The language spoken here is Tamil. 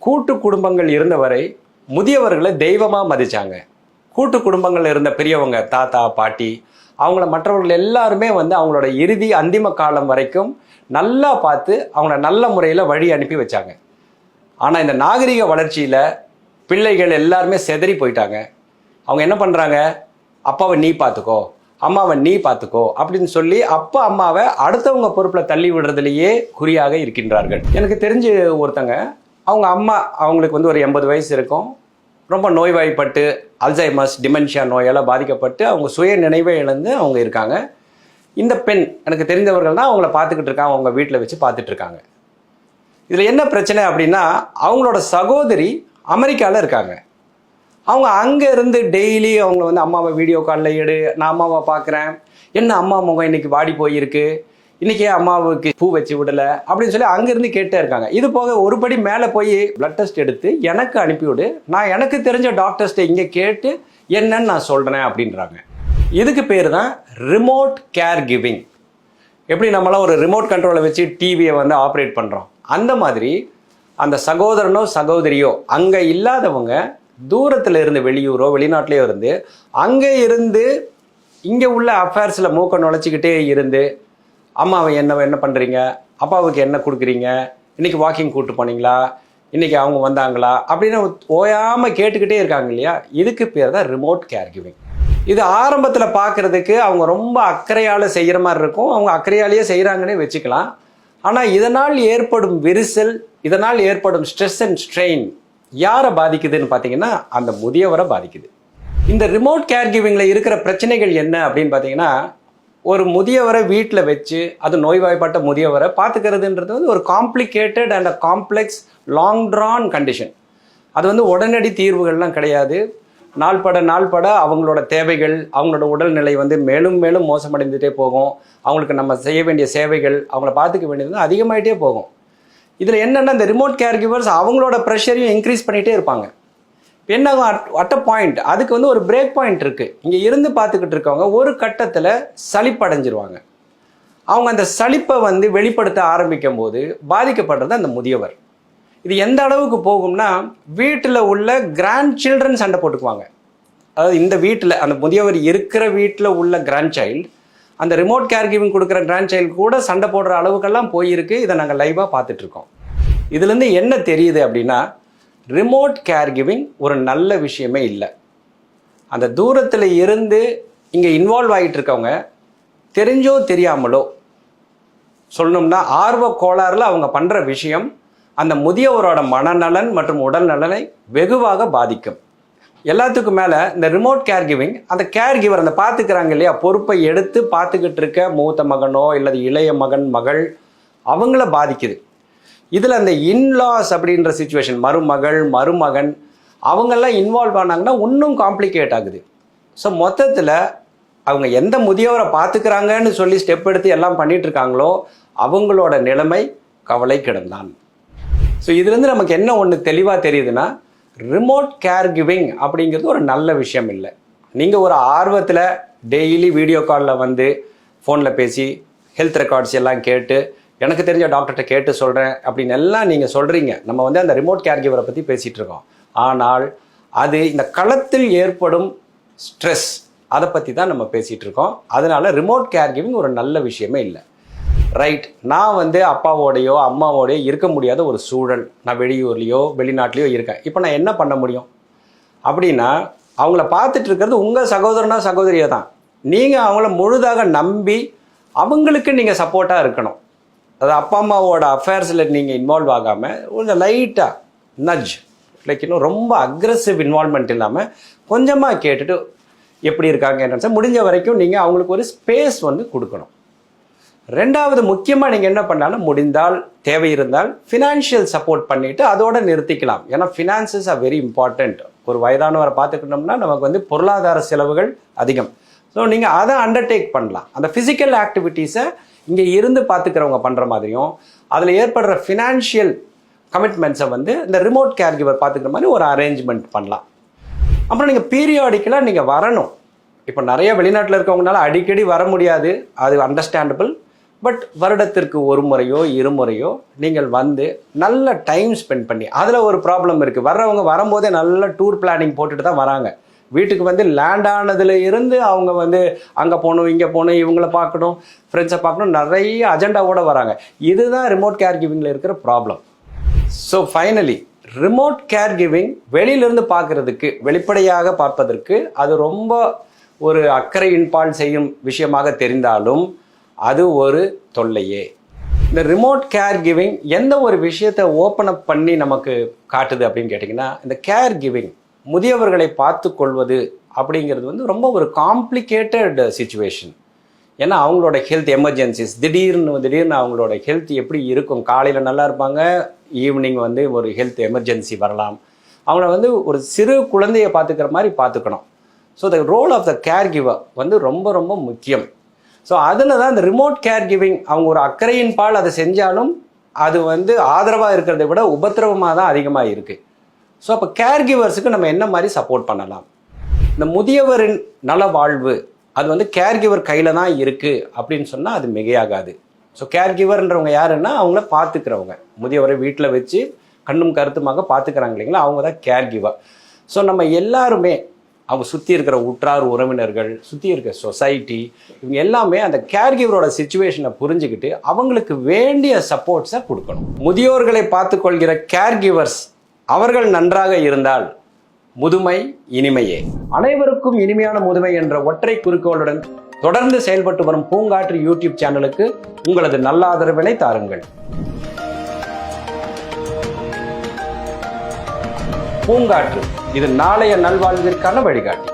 கூட்டு குடும்பங்கள் இருந்தவரை முதியவர்களை தெய்வமாக மதிச்சாங்க. கூட்டு குடும்பங்கள் இருந்த பெரியவங்க, தாத்தா பாட்டி, அவங்கள மற்றவர்கள் எல்லாருமே அவங்களோட இறுதி அந்திம காலம் வரைக்கும் நல்லா பார்த்து அவங்கள நல்ல முறையில் வழி அனுப்பி வச்சாங்க. ஆனால் இந்த நாகரிக வளர்ச்சியில் பிள்ளைகள் எல்லாருமே செதறி போயிட்டாங்க. அவங்க என்ன பண்ணுறாங்க, அப்பாவை நீ பார்த்துக்கோ, அம்மாவை நீ பார்த்துக்கோ அப்படின்னு சொல்லி அப்பா அம்மாவை அடுத்தவங்க பொறுப்பில் தள்ளி விடுறதுலேயே குறியாக இருக்கின்றார்கள். எனக்கு தெரிஞ்சு ஒருத்தங்க, அவங்க அம்மா, அவங்களுக்கு ஒரு 80 வயசு இருக்கும், ரொம்ப நோய்வாய்ப்பட்டு அல்சைமர்ஸ் டிமென்ஷியா நோயால் பாதிக்கப்பட்டு அவங்க சுய நினைவை இழந்து அவங்க இருக்காங்க. இந்த பெண் எனக்கு தெரிந்தவர்கள் தான் அவங்கள பார்த்துக்கிட்டு இருக்காங்க, அவங்க வீட்டில் வச்சு பார்த்துட்டு இருக்காங்க. இதில் என்ன பிரச்சனை அப்படின்னா, அவங்களோட சகோதரி அமெரிக்காவில் இருக்காங்க. அவங்க அங்கே இருந்து டெய்லி அவங்க அம்மாவை வீடியோ காலில் எடு, நான் அம்மாவை பார்க்குறேன், என்ன அம்மா முகம் இன்னைக்கு வாடி போயிருக்கு, இன்றைக்கே அம்மாவுக்கு பூ வச்சு விடலை அப்படின்னு சொல்லி அங்கேருந்து கேட்டே இருக்காங்க. இது போக ஒருபடி மேலே போய் பிளட் டெஸ்ட் எடுத்து எனக்கு அனுப்பிவிடு, நான் எனக்கு தெரிஞ்ச டாக்டர்ஸ்ட்டை இங்கே கேட்டு என்னன்னு நான் சொல்கிறேன் அப்படின்றாங்க. இதுக்கு பேர் தான் ரிமோட் கேர் கிவிங். எப்படி நம்மளாம் ஒரு ரிமோட் கண்ட்ரோலை வச்சு டிவியை ஆப்ரேட் பண்ணுறோம், அந்த மாதிரி அந்த சகோதரனோ சகோதரியோ அங்கே இல்லாதவங்க தூரத்தில் இருந்து, வெளியூரோ வெளிநாட்டிலையோ இருந்து, அங்கே இருந்து இங்கே உள்ள அஃபேர்ஸில் மூக்க நுழைச்சிக்கிட்டே இருந்து, அம்மாவை என்ன பண்ணுறீங்க, அப்பாவுக்கு என்ன கொடுக்குறீங்க, இன்றைக்கி வாக்கிங் கூப்பிட்டு போனீங்களா, இன்றைக்கி அவங்க வந்தாங்களா அப்படின்னு ஓயாமல் கேட்டுக்கிட்டே இருக்காங்க இல்லையா. இதுக்கு பேர் தான் ரிமோட் கேர் கிவிங். இது ஆரம்பத்தில் பார்க்குறதுக்கு அவங்க ரொம்ப அக்கறையால் செய்கிற மாதிரி இருக்கும், அவங்க அக்கறையாலேயே செய்கிறாங்கன்னே வச்சுக்கலாம். ஆனால் இதனால் ஏற்படும் விரிசல், இதனால் ஏற்படும் ஸ்ட்ரெஸ் அண்ட் ஸ்ட்ரெயின் யாரை பாதிக்குதுன்னு பார்த்தீங்கன்னா அந்த முதியவரை பாதிக்குது. இந்த ரிமோட் கேர் கிவிங்கில் இருக்கிற பிரச்சனைகள் என்ன அப்படின்னு பார்த்தீங்கன்னா, ஒரு முதியவரை வீட்டில் வச்சு, அது நோய்வாய்ப்பட்ட முதியவரை பார்த்துக்கிறதுன்றது ஒரு complicated and uh complex long term condition. அது உடனடி தீர்வுகள்லாம் கிடையாது. நாள்பட அவங்களோட தேவைகள், அவங்களோட உடல்நிலை மேலும் மேலும் மோசமடைந்துகிட்டே போகும். அவங்களுக்கு நம்ம செய்ய வேண்டிய சேவைகள், அவங்கள பார்த்துக்க வேண்டியது அதிகமாகிட்டே போகும். இதில் என்னென்னா, இந்த ரிமோட் கேர் கிவர்ஸ் அவங்களோட ப்ரெஷரையும் இன்க்ரீஸ் பண்ணிகிட்டே இருப்பாங்க. என்ன அட் அ பாயிண்ட், அதுக்கு ஒரு பிரேக் பாயிண்ட் இருக்குது. இங்கே இருந்து பார்த்துக்கிட்டு இருக்கவங்க ஒரு கட்டத்தில் சலிப்படைஞ்சிருவாங்க. அவங்க அந்த சலிப்பை வெளிப்படுத்த ஆரம்பிக்கும் போது பாதிக்கப்படுறது அந்த முதியவர். இது எந்த அளவுக்கு போகும்னா, வீட்டில் உள்ள கிராண்ட் சில்ட்ரன் சண்டை போட்டுக்குவாங்க. அதாவது இந்த வீட்டில், அந்த முதியவர் இருக்கிற வீட்டில் உள்ள கிராண்ட் சைல்டு அந்த ரிமோட் கேர் கிவிங் கொடுக்குற கிராண்ட் சைல்டு கூட சண்டை போடுற அளவுக்கெல்லாம் போயிருக்கு. இதை நாங்கள் லைவாக பார்த்துட்ருக்கோம். இதுலேருந்து என்ன தெரியுது அப்படின்னா, ரிமோட் கேர் கிவிங் ஒரு நல்ல விஷயமே இல்லை. அந்த தூரத்தில் இருந்து இங்கே இன்வால்வ் ஆகிட்டு இருக்கவங்க தெரிஞ்சோ தெரியாமலோ, சொல்லணும்னா ஆர்வ கோளாறுல அவங்க பண்ணுற விஷயம் அந்த முதியவரோட மனநலன் மற்றும் உடல் நலனை வெகுவாக பாதிக்கும். எல்லாத்துக்கும் மேலே இந்த ரிமோட் கேர் கிவிங், அந்த கேர் கிவர், அந்த பார்த்துக்கிறாங்க இல்லையா, பொறுப்பை எடுத்து பார்த்துக்கிட்டு இருக்க மூத்த மகனோ இல்லது இளைய மகன் மகள், அவங்கள பாதிக்குது. இதில் அந்த இன்லாஸ் அப்படின்ற சிச்சுவேஷன், மருமகள் மருமகன், அவங்கெல்லாம் இன்வால்வ் ஆனாங்கன்னா இன்னும் காம்ப்ளிகேட் ஆகுது. ஸோ மொத்தத்தில் அவங்க எந்த முதியவரை பார்த்துக்கிறாங்கன்னு சொல்லி ஸ்டெப் எடுத்து எல்லாம் பண்ணிட்டு இருக்காங்களோ அவங்களோட நிலைமை கவலை கிடந்தான். ஸோ இதுலேருந்து நமக்கு என்ன ஒன்று தெளிவாக தெரியுதுன்னா, ரிமோட் கேர் கிவிங் அப்படிங்கிறது ஒரு நல்ல விஷயம் இல்லை. நீங்கள் ஒரு ஆர்வத்தில் டெய்லி வீடியோ காலில் ஃபோனில் பேசி ஹெல்த் ரெக்கார்ட்ஸ் எல்லாம் கேட்டு, எனக்கு தெரிஞ்ச டாக்டர்கிட்ட கேட்டு சொல்கிறேன் அப்படின்னு எல்லாம் நீங்கள் சொல்கிறீங்க. நம்ம அந்த ரிமோட் கேர் கிவரை பற்றி பேசிகிட்டு இருக்கோம். ஆனால் அது இந்த களத்தில் ஏற்படும் ஸ்ட்ரெஸ், அதை பற்றி தான் நம்ம பேசிகிட்டு இருக்கோம். அதனால் ரிமோட் கேர் கிவிங் ஒரு நல்ல விஷயமே இல்லை. ரைட், நான் அப்பாவோடையோ அம்மாவோடையோ இருக்க முடியாத ஒரு சூழல், நான் வெளியூர்லேயோ வெளிநாட்டிலையோ இருக்கேன். இப்போ நான் என்ன பண்ண முடியும் அப்படின்னா, அவங்கள பார்த்துட்டு இருக்கிறது உங்கள் சகோதரனா சகோதரியை தான். நீங்கள் அவங்கள முழுதாக நம்பி அவங்களுக்கு நீங்கள் சப்போர்ட்டாக இருக்கணும். அது அப்பா அம்மாவோட அஃபேர்ஸில் நீங்கள் இன்வால்வ் ஆகாமல் கொஞ்சம் லைட்டாக நட்ஜ், லைக் இன்னும் ரொம்ப அக்ரெசிவ் இன்வால்மெண்ட் இல்லாமல் கொஞ்சமாக கேட்டுட்டு எப்படி இருக்காங்க என்னன்னு முடிஞ்ச வரைக்கும் நீங்கள் அவங்களுக்கு ஒரு ஸ்பேஸ் கொடுக்கணும். ரெண்டாவது முக்கியமாக நீங்கள் என்ன பண்ணாலும், முடிந்தால் தேவை இருந்தால் ஃபினான்ஷியல் சப்போர்ட் பண்ணிவிட்டு அதோட நிறுத்திக்கலாம். ஏன்னா ஃபினான்சஸ் ஆர் வெரி இம்பார்ட்டண்ட். ஒரு வயதானவரை பார்த்துக்கிட்டோம்னா நமக்கு பொருளாதார செலவுகள் அதிகம். ஸோ நீங்கள் அதை அண்டர்டேக் பண்ணலாம். அந்த ஃபிசிக்கல் ஆக்டிவிட்டீஸை இங்கே இருந்து பார்த்துக்கிறவங்க பண்ணுற மாதிரியும், அதில் ஏற்படுற ஃபினான்ஷியல் கமிட்மெண்ட்ஸை இந்த ரிமோட் கேர் கிவர் பார்த்துக்கிற மாதிரி ஒரு அரேஞ்ச்மெண்ட் பண்ணலாம். அப்புறம் நீங்கள் பீரியாடிக்கலாக நீங்கள் வரணும். இப்போ நிறைய வெளிநாட்டில் இருக்கவங்கனால அடிக்கடி வர முடியாது, அது அண்டர்ஸ்டாண்டபிள். பட் வருடத்திற்கு ஒரு முறையோ இருமுறையோ நீங்கள் வந்து நல்ல டைம் ஸ்பெண்ட் பண்ணி, அதில் ஒரு ப்ராப்ளம் இருக்குது. வர்றவங்க வரும்போதே நல்ல டூர் பிளானிங் போட்டுட்டு தான் வராங்க. வீட்டுக்கு வந்து லேண்ட் ஆனதுல இருந்து அவங்க வந்து அங்கே போகணும், இங்கே போகணும், இவங்கள பார்க்கணும், ஃப்ரெண்ட்ஸை பார்க்கணும், நிறைய அஜெண்டாவோடு வராங்க. இதுதான் ரிமோட் கேர் கிவிங்கில் இருக்கிற problem. So finally remote care giving வெளியிலிருந்து பார்க்கறதுக்கு, வெளிப்படையாக பார்ப்பதற்கு அது ரொம்ப ஒரு அக்கறையின்பால் செய்யும் விஷயமாக தெரிந்தாலும் அது ஒரு தொல்லையே. இந்த ரிமோட் கேர் கிவிங் எந்த ஒரு விஷயத்தை ஓப்பன் அப் பண்ணி நமக்கு காட்டுது அப்படின்னு கேட்டிங்கன்னா, இந்த கேர் கிவிங், முதியவர்களை பார்த்து கொள்வது அப்படிங்கிறது வந்து ரொம்ப ஒரு காம்ப்ளிகேட்டட் சிச்சுவேஷன். ஏன்னா அவங்களோட ஹெல்த் எமர்ஜென்சிஸ், திடீர்னு அவங்களோட ஹெல்த் எப்படி இருக்கும், காலையில் நல்லா இருப்பாங்க, ஈவினிங் வந்து ஒரு ஹெல்த் எமர்ஜென்சி வரலாம். அவங்கள வந்து ஒரு சிறு குழந்தையை பார்த்துக்கிற மாதிரி பார்த்துக்கணும். So the role of the caregiver வந்து ரொம்ப ரொம்ப முக்கியம். ஸோ அதில் தான் இந்த ரிமோட் கேர் கிவிங் அவங்க ஒரு அக்கறையின் பால் அதை செஞ்சாலும் அது வந்து ஆதரவாக இருக்கிறத விட உபத்திரவமாக தான் அதிகமாக இருக்குது. ஸோ அப்போ கேர் கிவர்ஸுக்கு நம்ம என்ன மாதிரி சப்போர்ட் பண்ணலாம்? இந்த முதியவரின் நல வாழ்வு அது வந்து கேர் கிவர் கையில் தான் இருக்குது அப்படின்னு சொன்னால் அது மிகையாகாது. ஸோ கேர் கிவர்ன்றவங்க யாருன்னா அவங்கள பார்த்துக்கிறவங்க, முதியவரை வீட்டில் வச்சு கண்ணும் கருத்துமாக பார்த்துக்கிறாங்க இல்லைங்களா, அவங்க தான் கேர் கிவர். ஸோ நம்ம எல்லாருமே அவங்க சுற்றி இருக்கிற உற்றார் உறவினர்கள், சுற்றி இருக்கிற சொசைட்டி, இவங்க எல்லாமே அந்த கேர் கிவரோட சிச்சுவேஷனை புரிஞ்சுக்கிட்டு அவங்களுக்கு வேண்டிய சப்போர்ட்ஸை கொடுக்கணும். முதியோர்களை பார்த்து கொள்கிற கேர் கிவர்ஸ் அவர்கள் நன்றாக இருந்தால் முதுமை இனிமையே. அனைவருக்கும் இனிமையான முதுமை என்ற ஒற்றை குறிக்கோளுடன் தொடர்ந்து செயல்பட்டு வரும் பூங்காற்று யூடியூப் சேனலுக்கு உங்களது நல்ல ஆதரவினை தாருங்கள். பூங்காற்று, இது நாளைய நல்வாழ்விற்கான வழிகாட்டி.